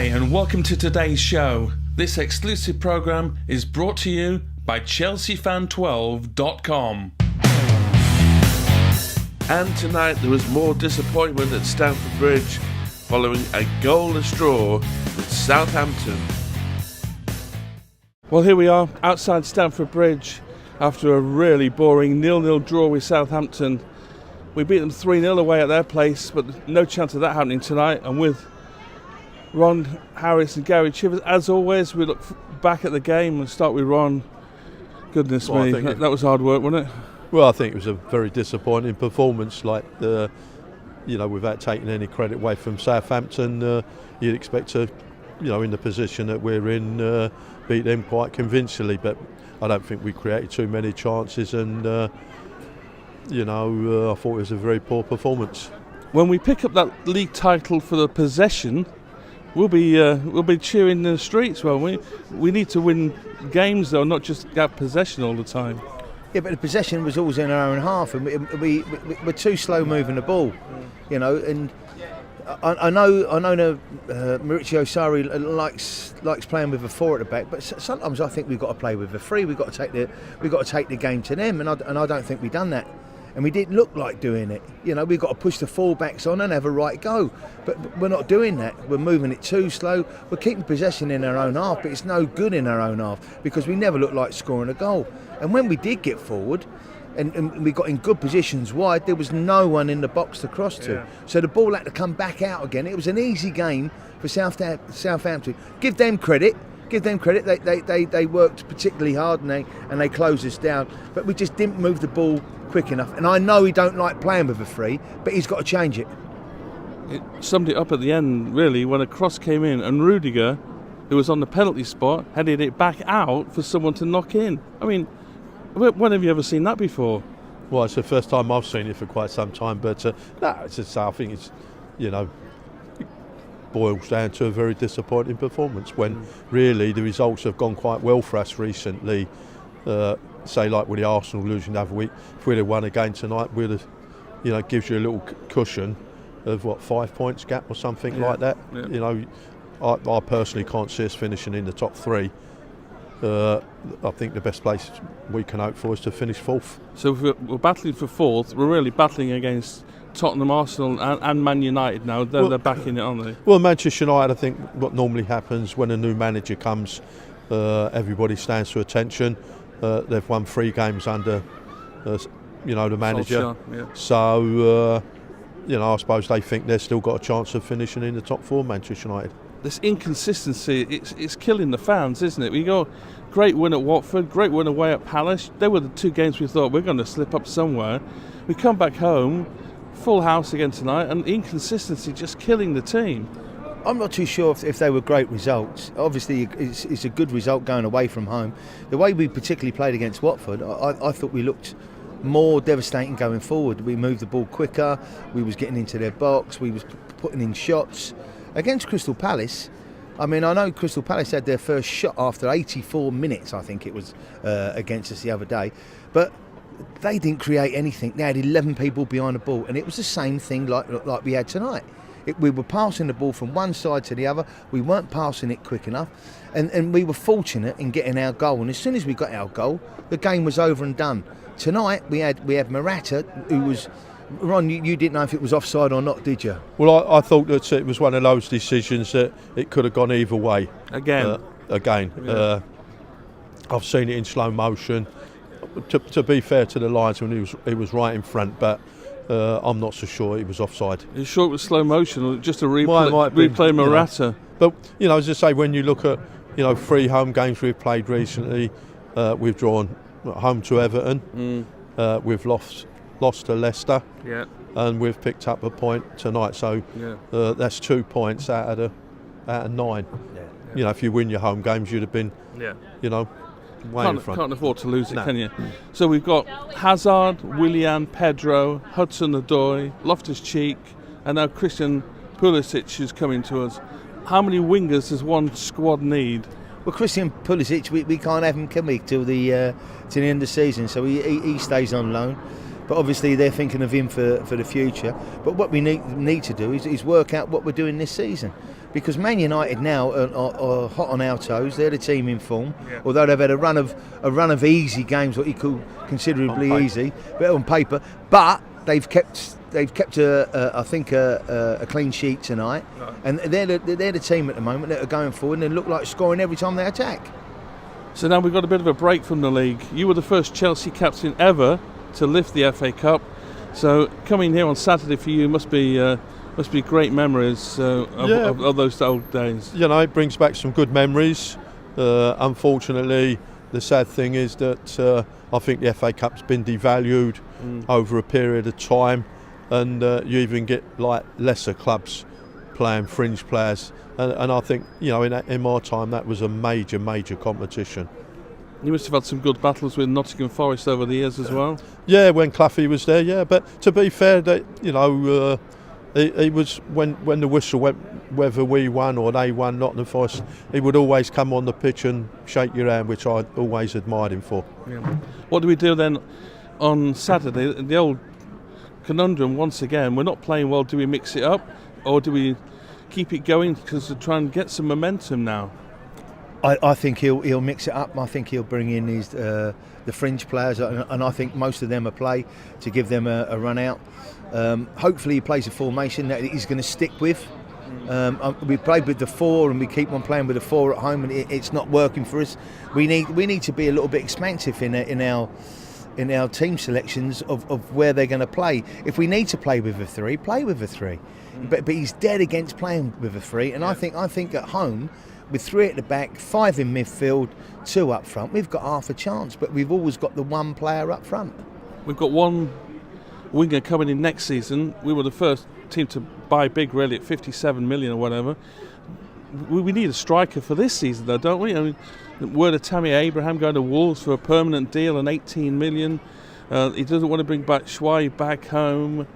Hi and welcome to today's show. This exclusive programme is brought to you by ChelseaFan12.com. And tonight there was more disappointment at Stamford Bridge following a goalless draw with Southampton. Well, here we are outside Stamford Bridge after a really boring 0-0 draw with Southampton. We beat them 3-0 away at their place, but no chance of that happening tonight. And with Ron Harris and Gary Chivers, as always, we look back at the game and start with Ron. Goodness me, that was hard work, wasn't it? Well, I think it was a very disappointing performance. Without taking any credit away from Southampton, you'd expect to, in the position that we're in, beat them quite convincingly. But I don't think we created too many chances, and I thought it was a very poor performance. When we pick up that league title for the possession, we'll be cheering in the streets, won't we? We need to win games, though, not just get possession all the time. Yeah, but the possession was always in our own half, and we're too slow moving the ball, And I know Maurizio Sarri likes playing with a 4 at the back, but sometimes I think we've got to play with a 3. We've got to take the game to them, and I don't think we've done that. And we didn't look like doing it. We've got to push the full-backs on and have a right go. But we're not doing that. We're moving it too slow. We're keeping possession in our own half, but it's no good in our own half because we never look like scoring a goal. And when we did get forward and we got in good positions wide, there was no one in the box to cross to. Yeah. So the ball had to come back out again. It was an easy game for Southampton. Give them credit. They worked particularly hard and they closed us down. But we just didn't move the ball quick enough. And I know he don't like playing with a 3, but he's got to change it. It summed it up at the end, really, when a cross came in and Rudiger, who was on the penalty spot, headed it back out for someone to knock in. I mean, when have you ever seen that before? Well, it's the first time I've seen it for quite some time, but I think it's, it boils down to a very disappointing performance when really the results have gone quite well for us recently. Say like with the Arsenal losing the other week, if we'd have won again tonight, we'd have, gives you a little cushion of 5 points gap or something like that. Yeah. I personally can't see us finishing in the top 3. I think the best place we can hope for is to finish 4th. So if we're battling for 4th, we're really battling against Tottenham, Arsenal and Man United now. They're back in it, aren't they? Well, Manchester United, I think what normally happens when a new manager comes, everybody stands to attention. They've won 3 games under, the manager. Solskjaer, yeah. So, I suppose they think they've still got a chance of finishing in the top 4, Manchester United. This inconsistency, it's killing the fans, isn't it? We got great win at Watford, great win away at Palace. They were the 2 games we thought we're going to slip up somewhere. We come back home, full house again tonight, and inconsistency just killing the team. I'm not too sure if they were great results. Obviously, it's a good result going away from home. The way we particularly played against Watford, I thought we looked more devastating going forward. We moved the ball quicker, we was getting into their box, we was putting in shots. Against Crystal Palace, I know Crystal Palace had their first shot after 84 minutes, I think it was, against us the other day. But they didn't create anything. They had 11 people behind the ball, and it was the same thing like we had tonight. We were passing the ball from one side to the other. We weren't passing it quick enough, and we were fortunate in getting our goal. And as soon as we got our goal, the game was over and done. Tonight we had Morata, who was. Ron, you didn't know if it was offside or not, did you? Well, I thought that it was one of those decisions that it could have gone either way. Again. Yeah. I've seen it in slow motion. To be fair to the linesman, he was right in front, but I'm not so sure he was offside. Are you sure it was slow motion or just a replay Morata? But, as I say, when you look at, 3 home games we've played recently, we've drawn home to Everton, we've lost to Leicester, and we've picked up a point tonight. So that's 2 points out of 9. Yeah. If you win your home games, you'd have been, way in front. Can't afford to lose it, can you? So we've got Hazard, Willian, Pedro, Hudson-Odoi, Loftus-Cheek, and now Christian Pulisic is coming to us. How many wingers does one squad need? Well, Christian Pulisic, we can't have him, can we, till the end of the season, so he stays on loan. But obviously they're thinking of him for the future. But what we need to do is work out what we're doing this season. because Man United now are hot on our toes. They're the team in form, although they've had a run of easy games, what you call considerably easy, but on paper. But they've kept a clean sheet tonight, and they're the team at the moment that are going forward and they look like scoring every time they attack. So now we've got a bit of a break from the league. You were the first Chelsea captain ever to lift the FA Cup. So coming here on Saturday for you must be great memories of those old days. You know, it brings back some good memories. Unfortunately, the sad thing is that I think the FA Cup's been devalued over a period of time, and you even get like lesser clubs playing fringe players. And I think, you know, in my time that was a major competition. You must have had some good battles with Nottingham Forest over the years as well. Yeah, when Cloughie was there, yeah. But to be fair, that, you know, he was when the whistle went, whether we won or they won, Nottingham Forest, he would always come on the pitch and shake your hand, which I always admired him for. Yeah. What do we do then on Saturday? The old conundrum once again. We're not playing well. Do we mix it up, or do we keep it going because to try and get some momentum now? I think he'll mix it up. I think he'll bring in his the fringe players, and I think most of them are play to give them a run out. Hopefully he plays a formation that he's going to stick with. We played with the 4 and we keep on playing with the 4 at home, and it's not working for us. We need to be a little bit expansive in our team selections of where they're going to play. If we need to play with a 3, play with a 3. But he's dead against playing with a 3, and I think at home, with 3 at the back, 5 in midfield, 2 up front, we've got half a chance, but we've always got the one player up front. We've got one winger coming in next season. We were the first team to buy big, really, at 57 million or whatever. We need a striker for this season, though, don't we? I mean, word of Tammy Abraham going to Wolves for a permanent deal and 18 million. He doesn't want to bring back Schwei back home.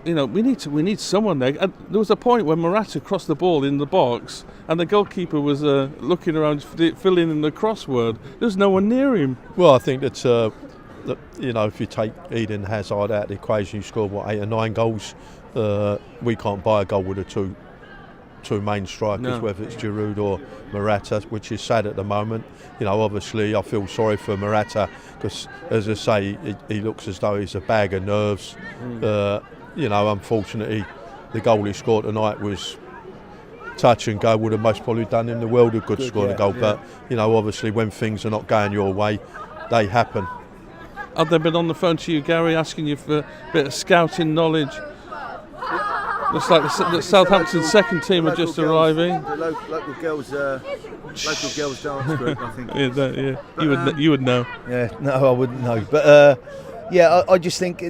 You know, we need someone there. And there was a point when Morata crossed the ball in the box and the goalkeeper was looking around, filling in the crossword. There's no one near him. Well, I think that you know, if you take Eden Hazard out of the equation, you score 8 or 9 goals. We can't buy a goal with the two main strikers, whether it's Giroud or Morata, which is sad at the moment. You know, obviously I feel sorry for Morata because, as I say, he looks as though he's a bag of nerves. You know, unfortunately, the goal he scored tonight was touch and go. Would have most probably done in the world a good scoring a goal. Yeah. But, you know, obviously when things are not going your way, they happen. Have they been on the phone to you, Gary, asking you for a bit of scouting knowledge? Looks like the Southampton second team are just arriving. The local girls dance group, I think. Yeah. But, you would know. Yeah, no, I wouldn't know. But I just think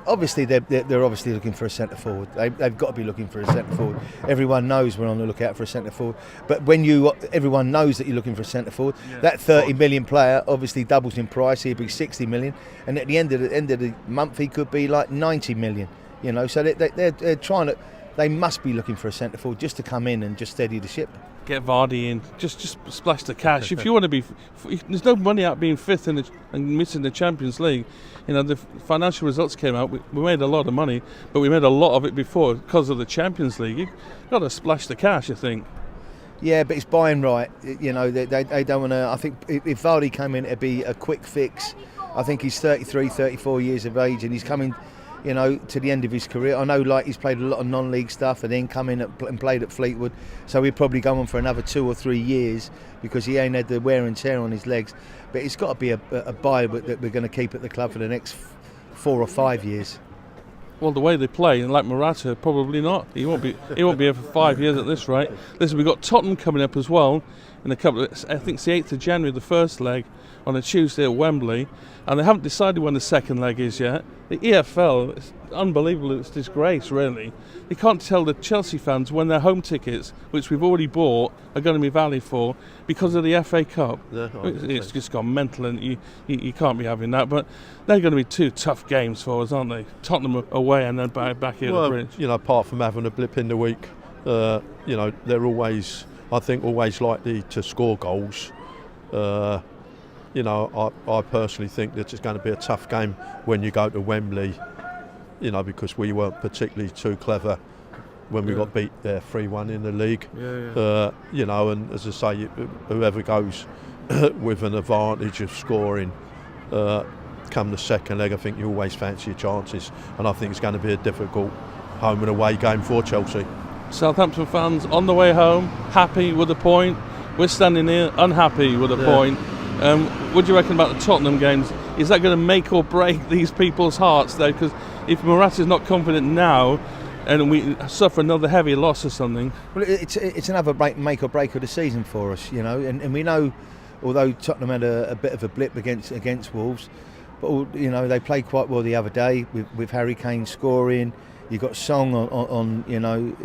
obviously they're obviously looking for a centre forward. They've got to be looking for a centre forward. Everyone knows we're on the lookout for a centre forward. But when everyone knows that you're looking for a centre forward, that 30 million player obviously doubles in price. He'd be 60 million, and at the end of the month he could be like 90 million. You know, so they're trying to. They must be looking for a centre forward just to come in and just steady the ship. Get Vardy in, just splash the cash. If you want to be, there's no money out being fifth and missing the Champions League. You know, the financial results came out. We made a lot of money, but we made a lot of it before because of the Champions League. You've got to splash the cash, I think. Yeah, but it's buying right. You know, they don't want to. I think if Vardy came in, it'd be a quick fix. I think he's 33, 34 years of age, and he's coming, you know, to the end of his career. I know, like, he's played a lot of non-league stuff and then come in and played at Fleetwood, so he'll probably go on for another 2 or 3 years because he ain't had the wear and tear on his legs. But it's got to be a buy that we're going to keep at the club for the next 4 or 5 years. Well, the way they play, and like Morata, probably not. He won't be here for 5 years at this rate. Listen, we've got Tottenham coming up as well in a couple of, I think it's the 8th of January, the first leg, on a Tuesday at Wembley, and they haven't decided when the second leg is yet. The EFL, it's unbelievable, it's disgrace, really. They can't tell the Chelsea fans when their home tickets, which we've already bought, are going to be valid for because of the FA Cup. Yeah, it's just gone mental, and you can't be having that. But they're going to be 2 tough games for us, aren't they? Tottenham away and then back here at the Bridge. You know, apart from having a blip in the week, you know, they're always, I think, always likely to score goals. You know, I personally think that it's going to be a tough game when you go to Wembley, you know, because we weren't particularly too clever when we got beat there 3-1 in the league. You know, and as I say, whoever goes with an advantage of scoring come the second leg, I think you always fancy your chances, and I think it's going to be a difficult home and away game for Chelsea. Southampton fans on the way home, happy with a point. We're standing here unhappy with a point. What do you reckon about the Tottenham games? Is that going to make or break these people's hearts though? Because if Morata's not confident now and we suffer another heavy loss or something... Well, it's another make or break of the season for us, you know, and we know, although Tottenham had a bit of a blip against Wolves, but, you know, they played quite well the other day with Harry Kane scoring. You've got Song on you know,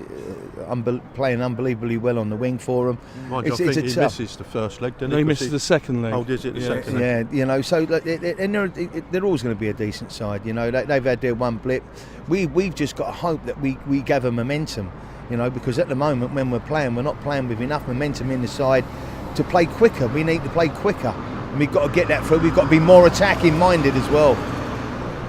playing unbelievably well on the wing for them. I think he misses the first leg, didn't he? No, he misses the second leg. Oh, is it the second leg? Yeah, you know, so and they're always going to be a decent side. You know, they've had their one blip. We've just got to hope that we gather momentum. You know, because at the moment when we're not playing with enough momentum in the side to play quicker. We need to play quicker, and we've got to get that through. We've got to be more attacking minded as well.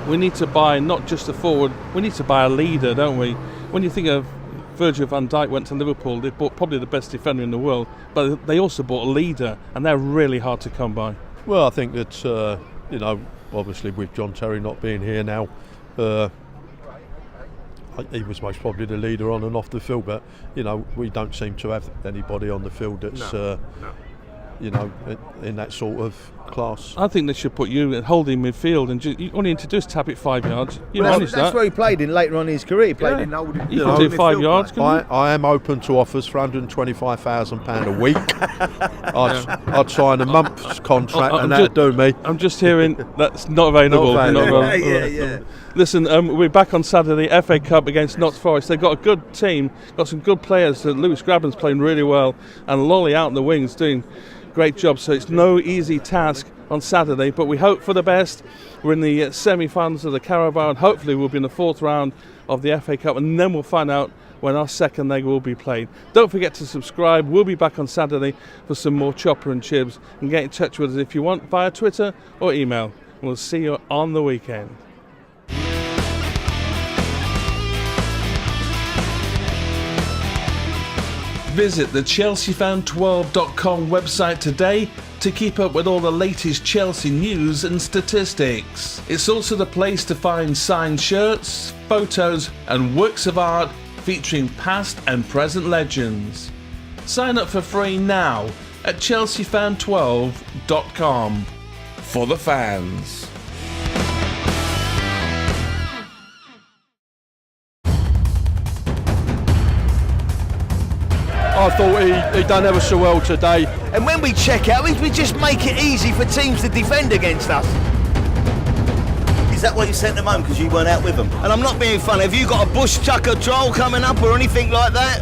We need to buy not just a forward, we need to buy a leader, don't we? When you think of Virgil van Dijk went to Liverpool, they bought probably the best defender in the world, but they also bought a leader, and they're really hard to come by. Well, I think that, you know, obviously with John Terry not being here now, he was most probably the leader on and off the field, but, you know, we don't seem to have anybody on the field that's, you know, in that sort of class. I think they should put you at holding midfield and you only need to just tap it 5 yards. You manage that's where he played in later on in his career. He played in holding. You can do 5 yards. I am open to offers for £125,000 a week. I'd sign a month's contract and that'd do me. I'm just hearing that's not available. Yeah. Listen, we're back on Saturday, FA Cup against Notts Forest. They've got a good team, got some good players. Lewis Grabban's playing really well, and Lolly out in the wings doing great job. So it's no easy task on Saturday, but we hope for the best. We're in the semi-finals of the Carabao, and hopefully we'll be in the fourth round of the FA Cup, and then we'll find out when our second leg will be played. Don't forget to subscribe. We'll be back on Saturday for some more Chopper and Chibs, and get in touch with us if you want via Twitter or email. We'll see you on the weekend. Visit the ChelseaFan12.com website today to keep up with all the latest Chelsea news and statistics. It's also the place to find signed shirts, photos and works of art featuring past and present legends. Sign up for free now at ChelseaFan12.com. For the fans. I thought he done ever so well today. And when we check out, we just make it easy for teams to defend against us. Is that why you sent them home, because you weren't out with them? And I'm not being funny. Have you got a bush chucker troll coming up or anything like that?